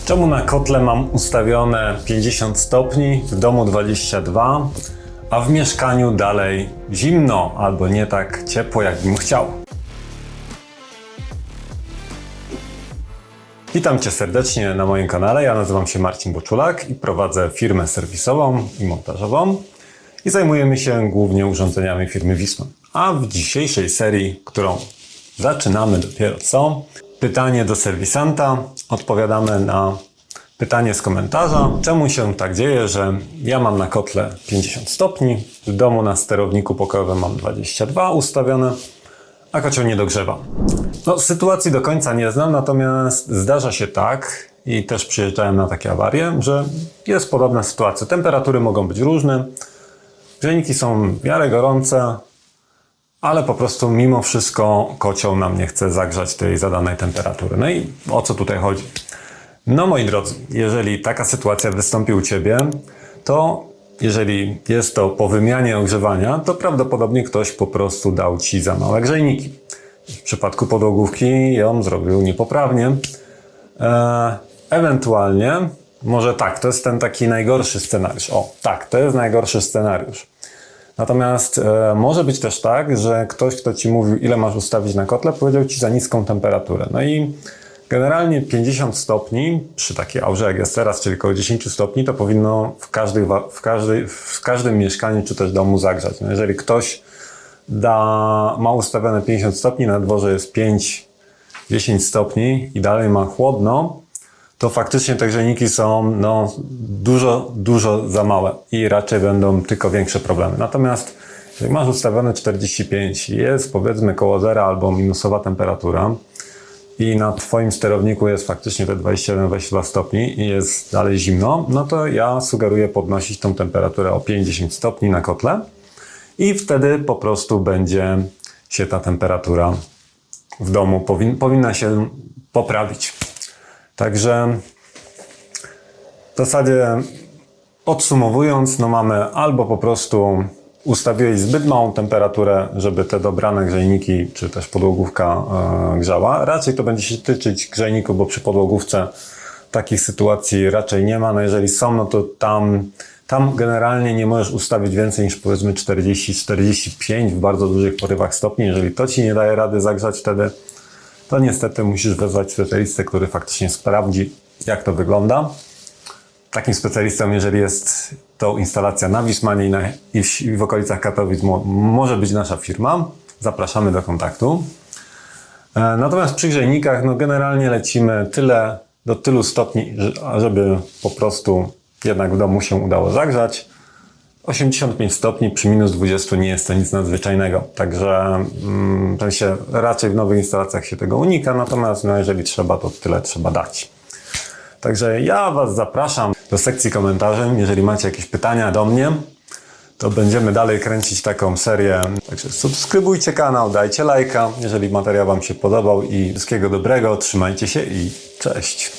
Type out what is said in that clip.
Czemu na kotle mam ustawione 50 stopni, w domu 22, a w mieszkaniu dalej zimno albo nie tak ciepło, jakbym chciał? Witam Cię serdecznie na moim kanale. Ja nazywam się Marcin Boczulak i prowadzę firmę serwisową i montażową i zajmujemy się głównie urządzeniami firmy Wismar. A w dzisiejszej serii, którą zaczynamy dopiero co, pytanie do serwisanta, odpowiadamy na pytanie z komentarza, czemu się tak dzieje, że ja mam na kotle 50 stopni, w domu na sterowniku pokojowym mam 22 ustawione, a kocioł nie dogrzewa. No, sytuacji do końca nie znam, natomiast zdarza się tak, i też przyjeżdżałem na takie awarie, że jest podobna sytuacja. Temperatury mogą być różne, grzejniki są w miarę gorące, ale po prostu mimo wszystko kocioł nam nie chce zagrzać tej zadanej temperatury. No i o co tutaj chodzi? No moi drodzy, jeżeli taka sytuacja wystąpi u Ciebie, to jeżeli jest to po wymianie ogrzewania, to prawdopodobnie ktoś po prostu dał Ci za małe grzejniki. W przypadku podłogówki ją zrobił niepoprawnie. Ewentualnie, może tak, to jest ten taki najgorszy scenariusz. O, tak, to jest najgorszy scenariusz. Natomiast może być też tak, że ktoś, kto Ci mówił, ile masz ustawić na kotle, powiedział Ci za niską temperaturę. No i generalnie 50 stopni, przy takiej aurze jak jest teraz, czyli około 10 stopni, to powinno w każdym mieszkaniu czy też domu zagrzać. No jeżeli ktoś ma ustawione 50 stopni, na dworze jest 5-10 stopni i dalej ma chłodno, to faktycznie te grzejniki są dużo za małe i raczej będą tylko większe problemy. Natomiast jeżeli masz ustawione 45 i jest powiedzmy koło zera albo minusowa temperatura i na Twoim sterowniku jest faktycznie te 21-22 stopni i jest dalej zimno, no to ja sugeruję podnosić tą temperaturę o 5-10 stopni na kotle i wtedy po prostu będzie się ta temperatura w domu powinna się poprawić. Także w zasadzie podsumowując, no mamy albo po prostu ustawiłeś zbyt małą temperaturę, żeby te dobrane grzejniki, czy też podłogówka grzała. Raczej to będzie się tyczyć grzejników, bo przy podłogówce takich sytuacji raczej nie ma. No jeżeli są, no to tam generalnie nie możesz ustawić więcej niż powiedzmy 40-45 w bardzo dużych porywach stopni. Jeżeli to Ci nie daje rady zagrzać wtedy, to niestety musisz wezwać specjalistę, który faktycznie sprawdzi, jak to wygląda. Takim specjalistą, jeżeli jest to instalacja na Wismanie i w okolicach Katowic, może być nasza firma. Zapraszamy do kontaktu. Natomiast przy grzejnikach, no generalnie lecimy do tylu stopni, żeby po prostu jednak w domu się udało zagrzać. 85 stopni przy minus 20 nie jest to nic nadzwyczajnego, także raczej w nowych instalacjach się tego unika, natomiast no, jeżeli trzeba, to tyle trzeba dać. Także ja Was zapraszam do sekcji komentarzy, jeżeli macie jakieś pytania do mnie, to będziemy dalej kręcić taką serię. Także subskrybujcie kanał, dajcie lajka, jeżeli materiał Wam się podobał i wszystkiego dobrego, trzymajcie się i cześć!